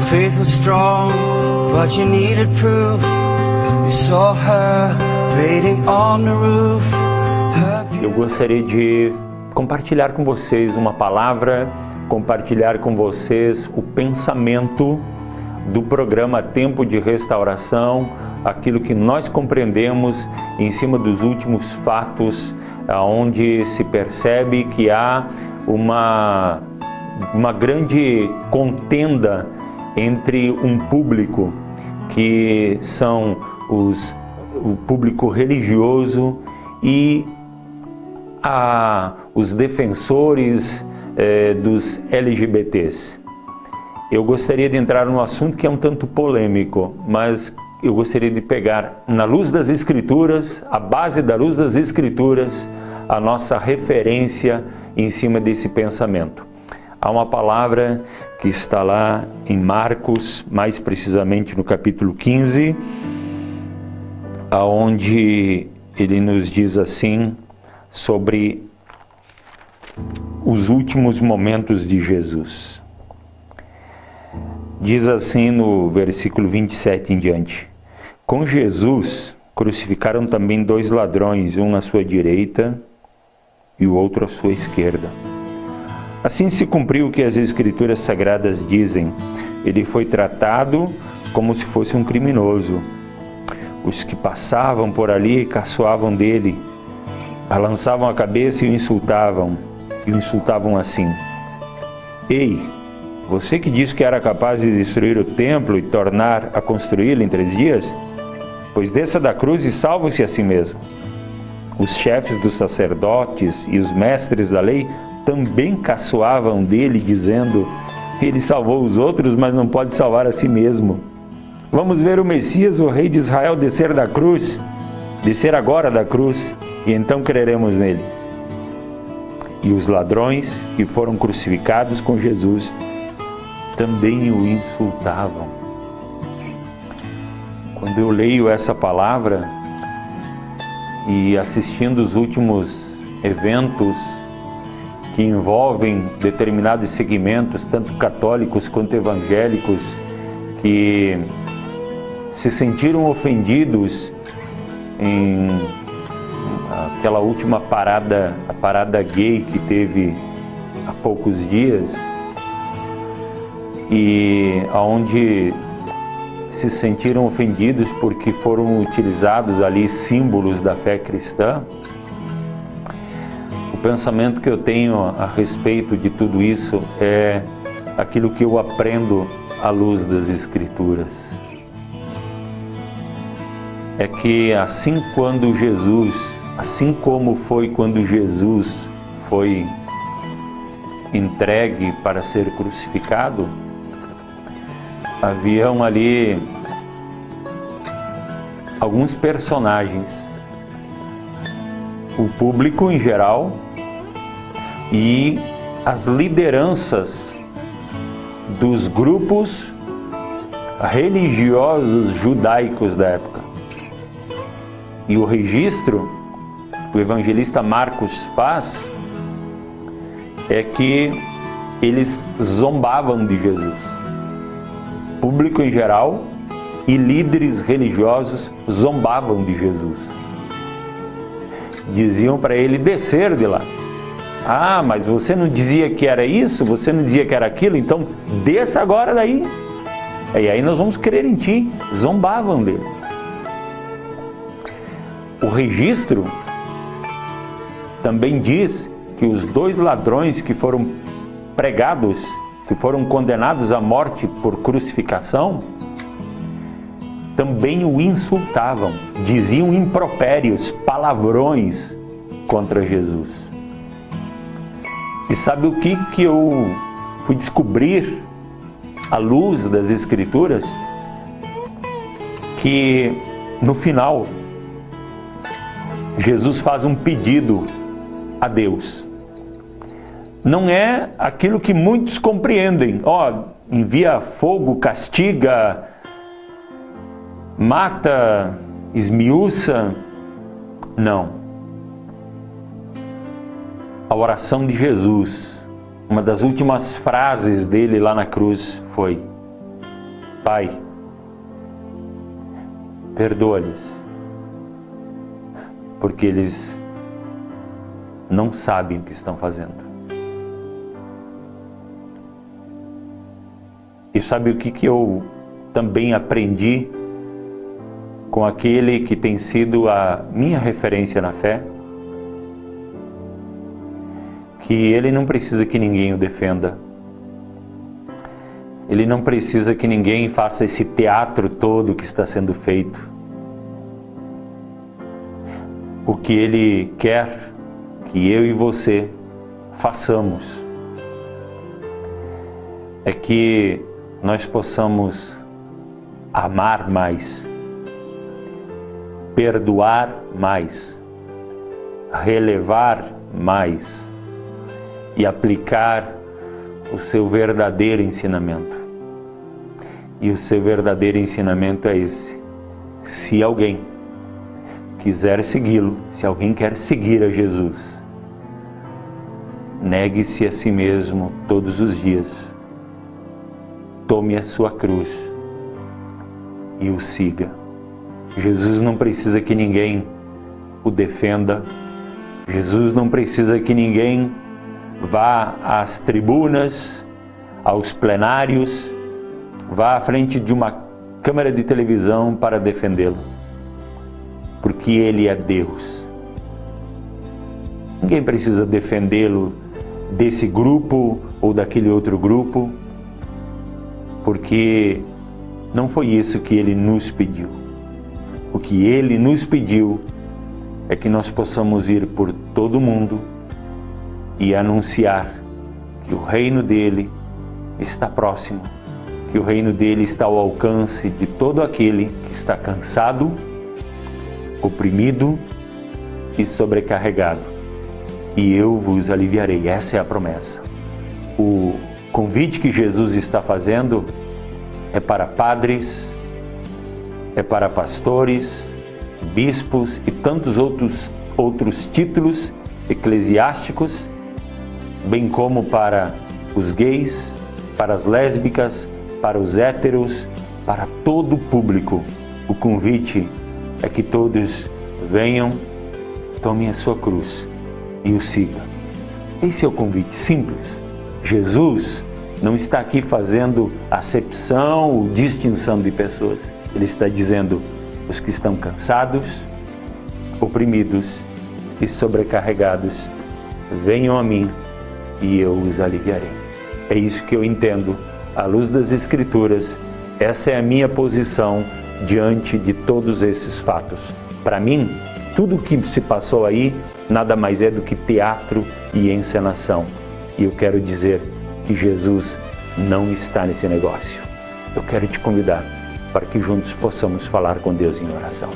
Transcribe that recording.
faith was strong, but you needed proof. You saw her waiting on the roof. Eu gostaria de compartilhar com vocês uma palavra, compartilhar com vocês o pensamento do programa Tempo de Restauração, aquilo que nós compreendemos em cima dos últimos fatos, onde se percebe que há uma grande contenda entre um público que são o público religioso e os defensores dos LGBTs. Eu gostaria de entrar num assunto que é um tanto polêmico, mas eu gostaria de pegar na luz das Escrituras, a base da luz das Escrituras, a nossa referência em cima desse pensamento. Há uma palavra que está lá em Marcos, mais precisamente no capítulo 15, aonde ele nos diz assim sobre os últimos momentos de Jesus. Diz assim no versículo 27 em diante: com Jesus crucificaram também 2 ladrões, um à sua direita e o outro à sua esquerda. Assim se cumpriu o que as Escrituras Sagradas dizem: ele foi tratado como se fosse um criminoso. Os que passavam por ali caçoavam dele, balançavam a cabeça e o insultavam assim: ei, você que disse que era capaz de destruir o templo e tornar a construí-lo em 3 dias, pois desça da cruz e salve-se a si mesmo. Os chefes dos sacerdotes e os mestres da lei também caçoavam dele, dizendo: ele salvou os outros, mas não pode salvar a si mesmo. Vamos ver o Messias, o rei de Israel, descer agora da cruz, e então creremos nele. E os ladrões que foram crucificados com Jesus também o insultavam. Quando eu leio essa palavra e assistindo os últimos eventos que envolvem determinados segmentos, tanto católicos quanto evangélicos, que se sentiram ofendidos em aquela última parada, a parada gay que teve há poucos dias, e onde se sentiram ofendidos porque foram utilizados ali símbolos da fé cristã. O pensamento que eu tenho a respeito de tudo isso é aquilo que eu aprendo à luz das Escrituras. É que assim como foi quando Jesus foi entregue para ser crucificado, haviam ali alguns personagens, o público em geral e as lideranças dos grupos religiosos judaicos da época. E o registro que o evangelista Marcos faz é que eles zombavam de Jesus. Público em geral e líderes religiosos zombavam de Jesus. Diziam para ele descer de lá. Ah, mas você não dizia que era isso? Você não dizia que era aquilo? Então desça agora daí. E aí nós vamos crer em ti. Zombavam dele. O registro também diz que os 2 ladrões que foram pregados, que foram condenados à morte por crucificação, também o insultavam, diziam impropérios, palavrões contra Jesus. E sabe o que eu fui descobrir à luz das Escrituras? Que no final, Jesus faz um pedido a Deus. Não é aquilo que muitos compreendem. Envia fogo, castiga, mata, esmiuça. Não. A oração de Jesus, uma das últimas frases dele lá na cruz foi: Pai, perdoa-lhes, porque eles não sabem o que estão fazendo. E sabe o que eu também aprendi com aquele que tem sido a minha referência na fé? Que ele não precisa que ninguém o defenda. Ele não precisa que ninguém faça esse teatro todo que está sendo feito. O que ele quer que eu e você façamos é que nós possamos amar mais, perdoar mais, relevar mais e aplicar o seu verdadeiro ensinamento. E o seu verdadeiro ensinamento é esse: se alguém quiser segui-lo, se alguém quer seguir a Jesus, negue-se a si mesmo todos os dias, tome a sua cruz e o siga. Jesus não precisa que ninguém o defenda. Jesus não precisa que ninguém vá às tribunas, aos plenários, vá à frente de uma câmera de televisão para defendê-lo, porque Ele é Deus. Ninguém precisa defendê-lo desse grupo ou daquele outro grupo, porque não foi isso que Ele nos pediu. O que Ele nos pediu é que nós possamos ir por todo o mundo e anunciar que o reino dEle está próximo, que o reino dEle está ao alcance de todo aquele que está cansado, oprimido e sobrecarregado. E eu vos aliviarei. Essa é a promessa. O convite que Jesus está fazendo é para padres, é para pastores, bispos e tantos outros títulos eclesiásticos, bem como para os gays, para as lésbicas, para os héteros, para todo o público. O convite é que todos venham, tomem a sua cruz e o sigam. Esse é o convite simples. Jesus não está aqui fazendo acepção ou distinção de pessoas. Ele está dizendo: os que estão cansados, oprimidos e sobrecarregados, venham a mim e eu os aliviarei. É isso que eu entendo à luz das Escrituras. Essa é a minha posição diante de todos esses fatos. Para mim, tudo o que se passou aí nada mais é do que teatro e encenação. E eu quero dizer que Jesus não está nesse negócio. Eu quero te convidar para que juntos possamos falar com Deus em oração.